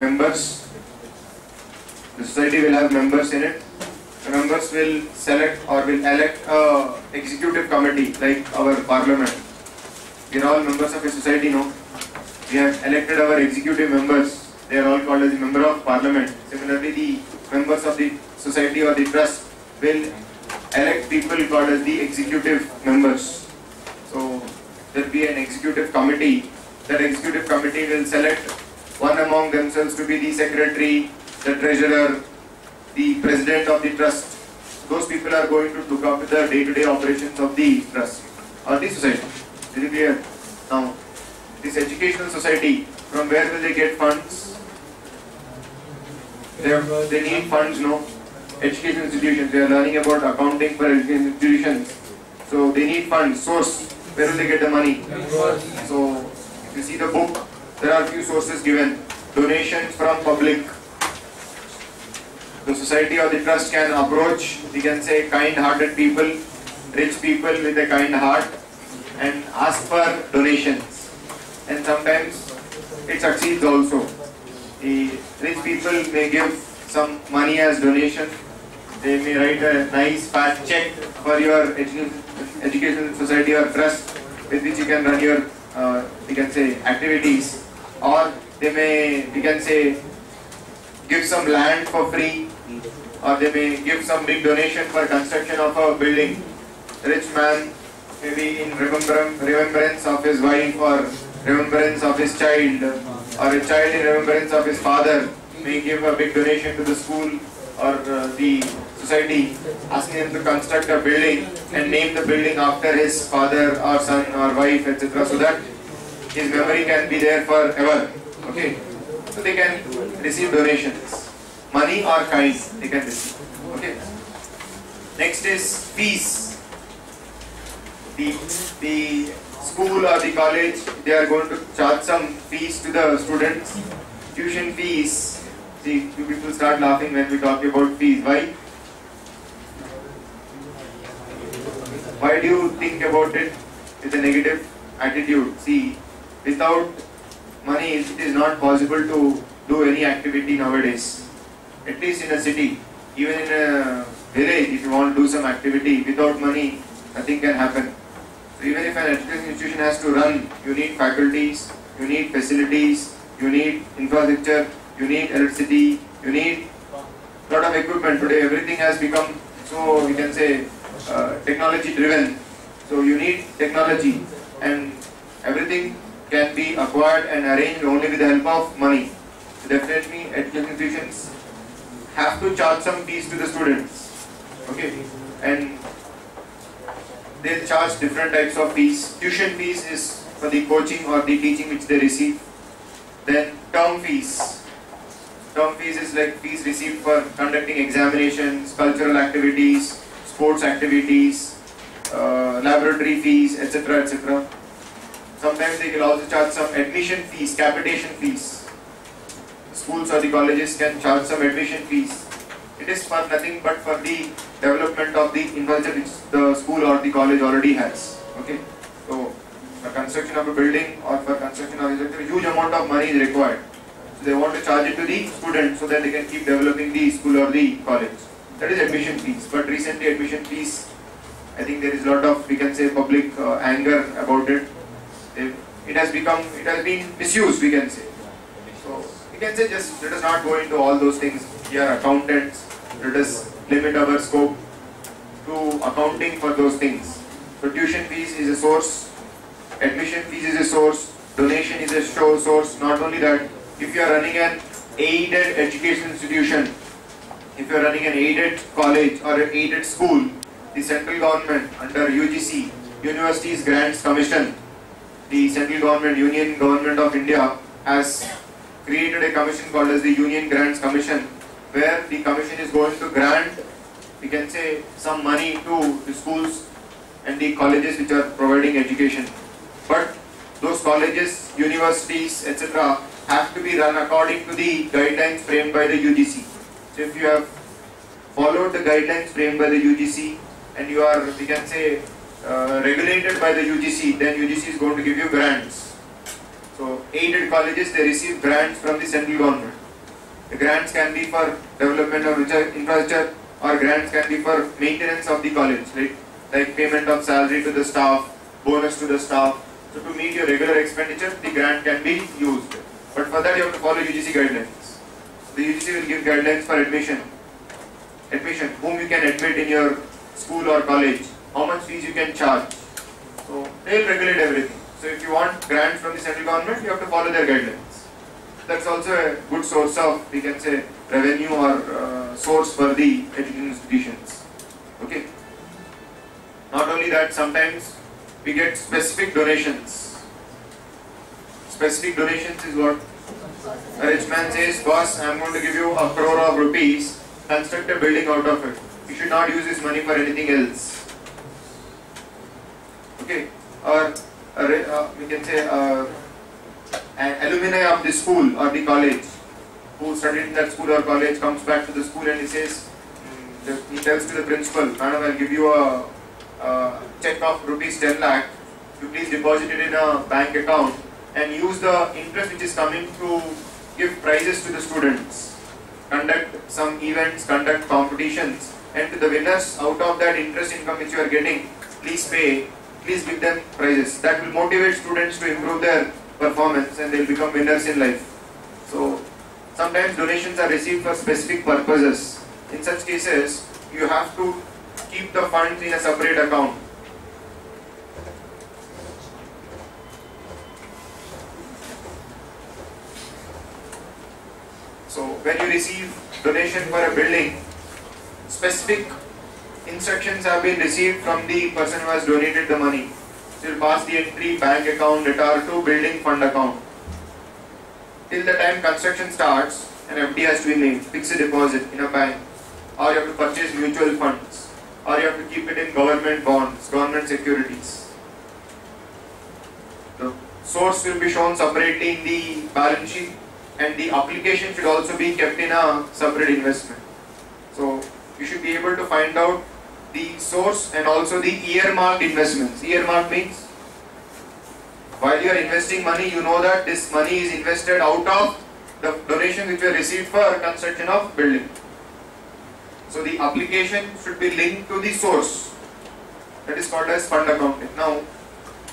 members. The society will have members in it. The members will select or will elect a executive committee like our parliament. We are all members of a society, no? We have elected our executive members. They are all called as a member of parliament. Similarly, the members of the society or the trust will elect people called as the executive members. So there will be an executive committee. That executive committee will select one among themselves to be the secretary, the treasurer, the president of the trust. Those people are going to look after the day-to-day operations of the trust or the society. Is it clear? Now, this educational society, from where will they get funds? They need funds, no? Education institutions, they are learning about accounting for education institutions. So they need funds. Source, where will they get the money? So, if you see the book, there are few sources given. Donations from public. The society or the trust can approach, we can say, kind-hearted people, rich people with a kind heart, and ask for donations. And sometimes it succeeds also. The rich people may give some money as donation. They may write a nice fat check for your educational society or trust with which you can run your, we can say, activities. Or they may, we can say, give some land for free, or they may give some big donation for construction of a building. A rich man, maybe in remembrance of his wife or remembrance of his child, or a child in remembrance of his father, may give a big donation to the school or the society, asking him to construct a building and name the building after his father or son or wife, etc., so that his memory can be there forever. Okay, so they can receive donations, money or kind, they can receive. Okay. Next is fees. The school or the college, they are going to charge some fees to the students. Tuition fees. See, you people start laughing when we talk about fees. Why? Why do you think about it with a negative attitude? See, without money, it is not possible to do any activity nowadays. At least in a city, even in a village, if you want to do some activity, without money, nothing can happen. So even if an education institution has to run, you need faculties, you need facilities, you need infrastructure, you need electricity, you need a lot of equipment. Today everything has become, so we can say, technology driven. So you need technology, and everything can be acquired and arranged only with the help of money. So definitely education institutions have to charge some fees to the students. Okay, and they charge different types of fees. Tuition fees is for the coaching or the teaching which they receive. Then term fees. Term fees is like fees received for conducting examinations, cultural activities, sports activities, laboratory fees, etc., etc. Sometimes they will also charge some admission fees, capitation fees. Schools or the colleges can charge some admission fees. It is for nothing but for the development of the infrastructure which the school or the college already has. Okay, so for construction of a building or for construction of a huge amount of money is required. So they want to charge it to the students so that they can keep developing the school or the college. That is admission fees. But recently admission fees, I think there is a lot of, we can say, public anger about it. It has been misused, we can say. So we can say, just let us not go into all those things. We are accountants. Let us limit our scope to accounting for those things. So tuition fees is a source, admission fees is a source, donation is a source. Not only that, if you are running an aided education institution, if you are running an aided college or an aided school, the central government under UGC, Universities Grants Commission, the central government, Union Government of India has created a commission called as the Union Grants Commission, where the commission is going to grant, we can say, some money to the schools and the colleges which are providing education. But those colleges, universities, etc. have to be run according to the guidelines framed by the UGC. So if you have followed the guidelines framed by the UGC and you are, we can say, regulated by the UGC, then UGC is going to give you grants. So aided colleges, they receive grants from the central government. The grants can be for development of infrastructure, or grants can be for maintenance of the college, right? Like payment of salary to the staff, bonus to the staff. So to meet your regular expenditure, the grant can be used. But for that you have to follow UGC guidelines. The UGC will give guidelines for admission, whom you can admit in your school or college, how much fees you can charge. So they will regulate everything. So if you want grants from the central government, you have to follow their guidelines. That's also a good source of, we can say, revenue or source for the education institutions. Okay. Not only that, sometimes we get specific donations. Specific donations is what? A rich man says, boss, I am going to give you 1 crore of rupees, construct a building out of it. You should not use this money for anything else. Okay. Or we can say an alumni of the school or the college who studied in that school or college comes back to the school and he says, he tells to the principal, madam, I'll give you a check of rupees 10 lakh, you please deposit it in a bank account and use the interest which is coming to give prizes to the students, conduct some events, conduct competitions, and to the winners, out of that interest income which you are getting, please give them prizes. That will motivate students to improve their performance and they will become winners in life. So sometimes donations are received for specific purposes. In such cases, you have to keep the funds in a separate account. So when you receive donation for a building, specific instructions have been received from the person who has donated the money. So you will pass the entry bank account letter to building fund account. Till the time construction starts, an FD has to be made, fixed deposit in a bank, or you have to purchase mutual funds, or you have to keep it in government bonds, government securities. The source will be shown separately in the balance sheet, and the application should also be kept in a separate investment. So you should be able to find out the source and also the earmarked investments. Earmarked means while you are investing money, you know that this money is invested out of the donations which were received for construction of building. So the application should be linked to the source. That is called as fund accounting. Now,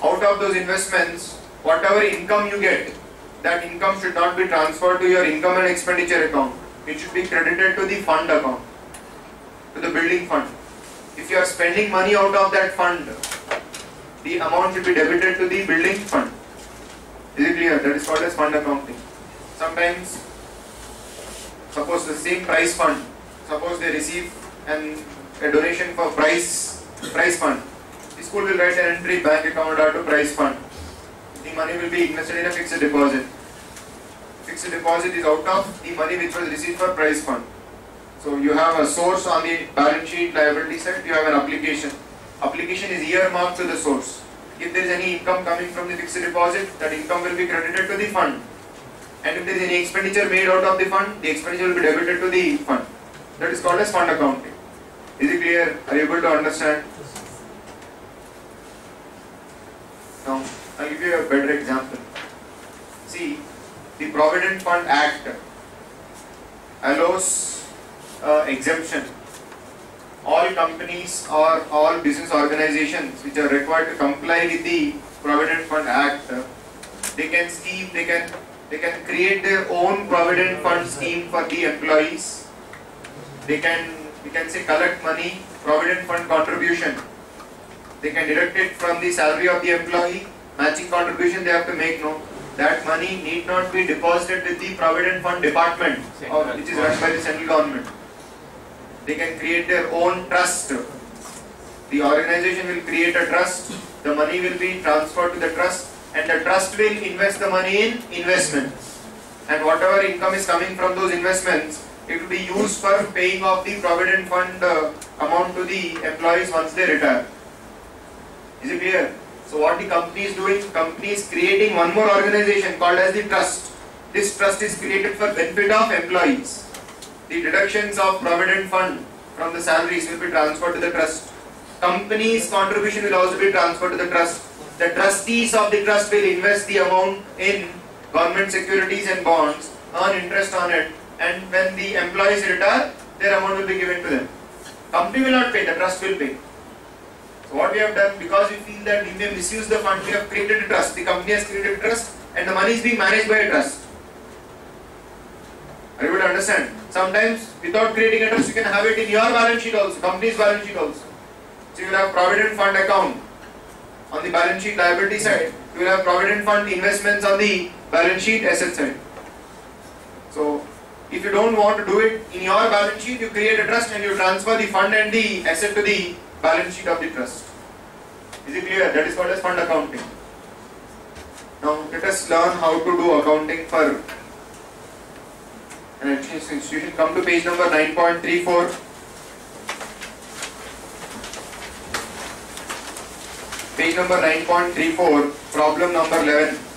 out of those investments, whatever income you get, that income should not be transferred to your income and expenditure account. It should be credited to the fund account, to the building fund. If you are spending money out of that fund, the amount should be debited to the building fund. Is it clear? That is called as fund accounting. Sometimes, suppose the same price fund, suppose they receive a donation for price fund. The school will write an entry bank account or to price fund. The money will be invested in a fixed deposit. Fixed deposit is out of the money which was received for price fund. So you have a source on the balance sheet liability side, you have an application. Application is earmarked to the source. If there is any income coming from the fixed deposit, that income will be credited to the fund. And if there is any expenditure made out of the fund, the expenditure will be debited to the fund. That is called as fund accounting. Is it clear? Are you able to understand? Now, I'll give you a better example. See, the Provident Fund Act allows exemption. All companies or all business organizations which are required to comply with the Provident Fund Act, they can create their own Provident Fund scheme for the employees. They can, we can say, collect money, Provident Fund contribution. They can deduct it from the salary of the employee. Matching contribution they have to make. No, that money need not be deposited with the Provident Fund department, which is run by the central government. They can create their own trust. The organization will create a trust. The money will be transferred to the trust, and the trust will invest the money in investments. And whatever income is coming from those investments, it will be used for paying off the Provident Fund amount to the employees once they retire. Is it clear? So what the company is doing? Company is creating one more organization called as the trust. This trust is created for benefit of employees. The deductions of Provident Fund from the salaries will be transferred to the trust. Company's contribution will also be transferred to the trust. The trustees of the trust will invest the amount in government securities and bonds, earn interest on it, and when the employees retire, their amount will be given to them. Company will not pay, the trust will pay. So what we have done, because we feel that we may misuse the fund, we have created a trust. The company has created a trust and the money is being managed by a trust. Are you able to understand? Sometimes without creating a trust, you can have it in your balance sheet also, company's balance sheet also. So you will have provident fund account on the balance sheet liability side. You will have provident fund investments on the balance sheet asset side. So if you don't want to do it in your balance sheet, you create a trust and you transfer the fund and the asset to the balance sheet of the trust. Is it clear? That is called as fund accounting. Now let us learn how to do accounting for an educational institution. Come to page number 9.34. Page number 9.34, problem number 11.